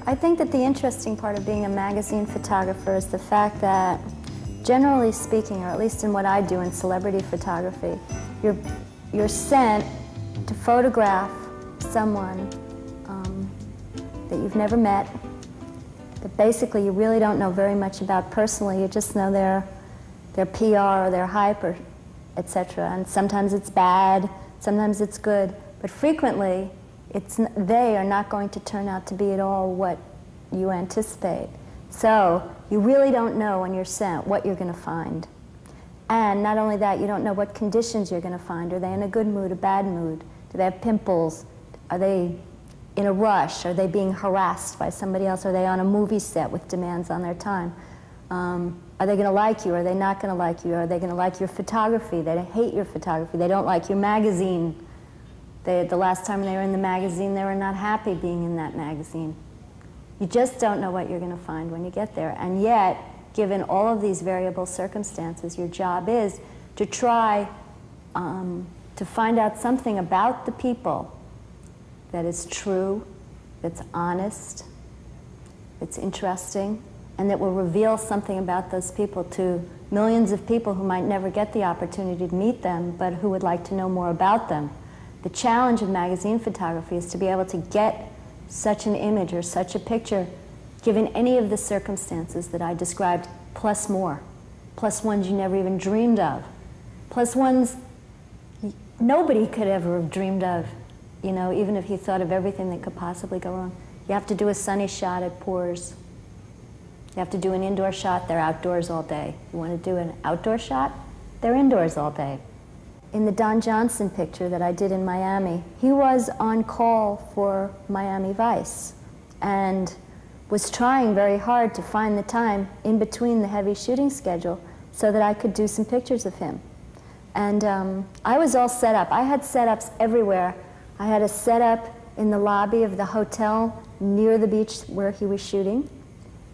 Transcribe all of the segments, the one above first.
I think that the interesting part of being a magazine photographer is the fact that, generally speaking, or at least in what I do in celebrity photography, you're sent to photograph someone that you've never met, that basically you really don't know very much about personally. You just know their PR or their hype, or etc. And sometimes it's bad, sometimes it's good, but frequently they are not going to turn out to be at all what you anticipate. So you really don't know when you're sent what you're going to find. And not only that, you don't know what conditions you're going to find. Are they in a good mood, a bad mood? Do they have pimples? Are they in a rush? Are they being harassed by somebody else? Are they on a movie set with demands on their time? Are they going to like you? Are they not going to like you? Are they going to like your photography? They hate your photography. They don't like your magazine. The last time they were in the magazine, they were not happy being in that magazine. You just don't know what you're going to find when you get there. And yet, given all of these variable circumstances, your job is to try to find out something about the people that is true, that's honest, that's interesting, and that will reveal something about those people to millions of people who might never get the opportunity to meet them, but who would like to know more about them. The challenge of magazine photography is to be able to get such an image or such a picture, given any of the circumstances that I described, plus more, plus ones you never even dreamed of, plus ones nobody could ever have dreamed of, you know, even if you thought of everything that could possibly go wrong. You have to do a sunny shot, it pours. You have to do an indoor shot, they're outdoors all day. You want to do an outdoor shot, they're indoors all day. In the Don Johnson picture that I did in Miami, he was on call for Miami Vice and was trying very hard to find the time in between the heavy shooting schedule so that I could do some pictures of him. And I was all set up. I had setups everywhere. I had a setup in the lobby of the hotel near the beach where he was shooting,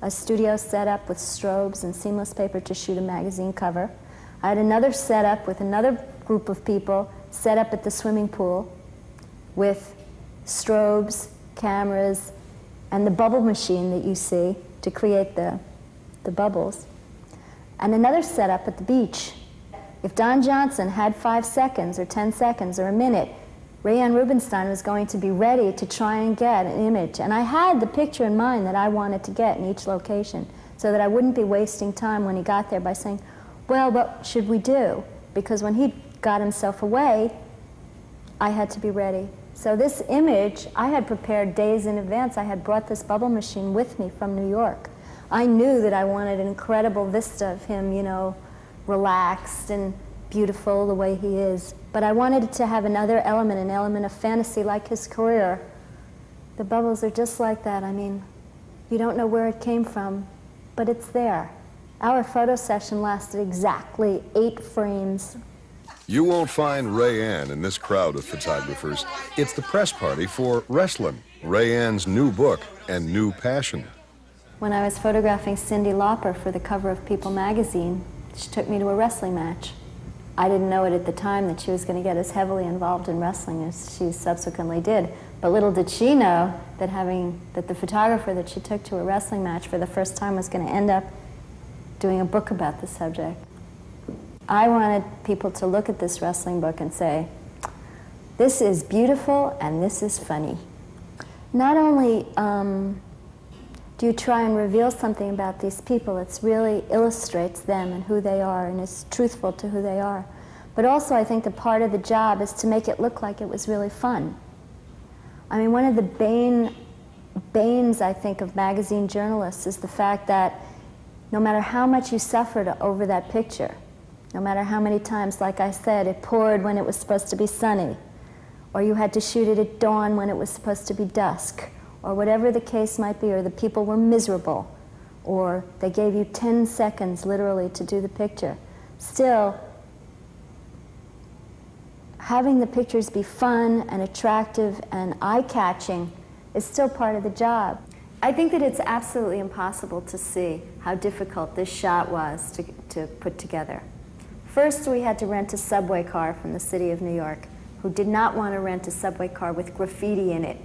a studio setup with strobes and seamless paper to shoot a magazine cover. I had another setup with another group of people set up at the swimming pool with strobes, cameras, and the bubble machine that you see to create the bubbles. And another setup at the beach. If Don Johnson had 5 seconds or 10 seconds or a minute, Raeanne Rubenstein was going to be ready to try and get an image. And I had the picture in mind that I wanted to get in each location so that I wouldn't be wasting time when he got there by saying, well, what should we do? Because when he got himself away, I had to be ready. So this image, I had prepared days in advance. I had brought this bubble machine with me from New York. I knew that I wanted an incredible vista of him, you know, relaxed and beautiful the way he is. But I wanted it to have another element, an element of fantasy like his career. The bubbles are just like that. I mean, you don't know where it came from, but it's there. Our photo session lasted exactly 8 frames. You won't find Raeanne in this crowd of photographers. It's the press party for Wrestling, Raeanne's new book and new passion. When I was photographing Cyndi Lauper for the cover of People magazine, she took me to a wrestling match. I didn't know it at the time that she was going to get as heavily involved in wrestling as she subsequently did. But little did she know that the photographer that she took to a wrestling match for the first time was going to end up doing a book about the subject. I wanted people to look at this wrestling book and say, this is beautiful and this is funny. Not only do you try and reveal something about these people, it really illustrates them and who they are and is truthful to who they are. But also I think that part of the job is to make it look like it was really fun. I mean, one of the banes, I think, of magazine journalists is the fact that no matter how much you suffered over that picture, no matter how many times, like I said, it poured when it was supposed to be sunny, or you had to shoot it at dawn when it was supposed to be dusk, or whatever the case might be, or the people were miserable, or they gave you 10 seconds literally to do the picture. Still, having the pictures be fun and attractive and eye-catching is still part of the job. I think that it's absolutely impossible to see how difficult this shot was to put together. First, we had to rent a subway car from the city of New York, who did not want to rent a subway car with graffiti in it.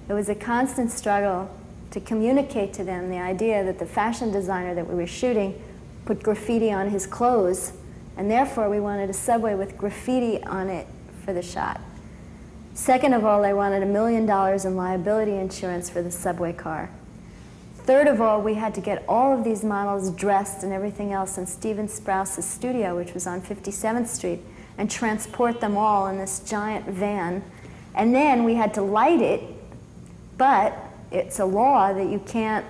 It was a constant struggle to communicate to them the idea that the fashion designer that we were shooting put graffiti on his clothes, and therefore we wanted a subway with graffiti on it for the shot. Second of all, they wanted $1 million in liability insurance for the subway car. Third of all, we had to get all of these models dressed and everything else in Steven Sprouse's studio, which was on 57th Street, and transport them all in this giant van. And then we had to light it, but it's a law that you can't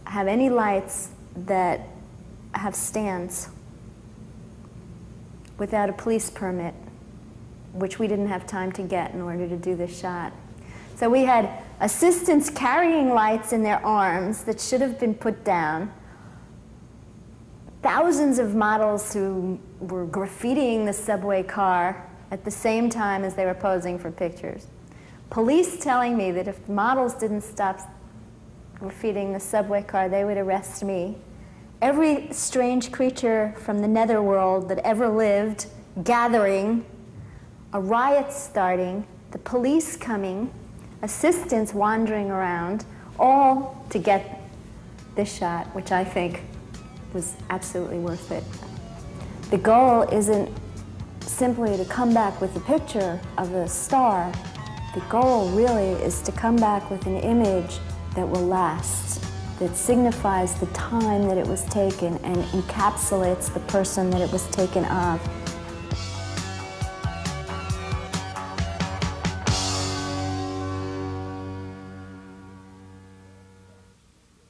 have any lights that have stands without a police permit, which we didn't have time to get in order to do this shot. So we had assistants carrying lights in their arms that should have been put down, thousands of models who were graffitiing the subway car at the same time as they were posing for pictures. Police telling me that if models didn't stop graffitiing the subway car, they would arrest me. Every strange creature from the netherworld that ever lived gathering, a riot starting, the police coming, assistants wandering around, all to get this shot, which I think was absolutely worth it. The goal isn't simply to come back with a picture of a star. The goal really is to come back with an image that will last, that signifies the time that it was taken and encapsulates the person that it was taken of.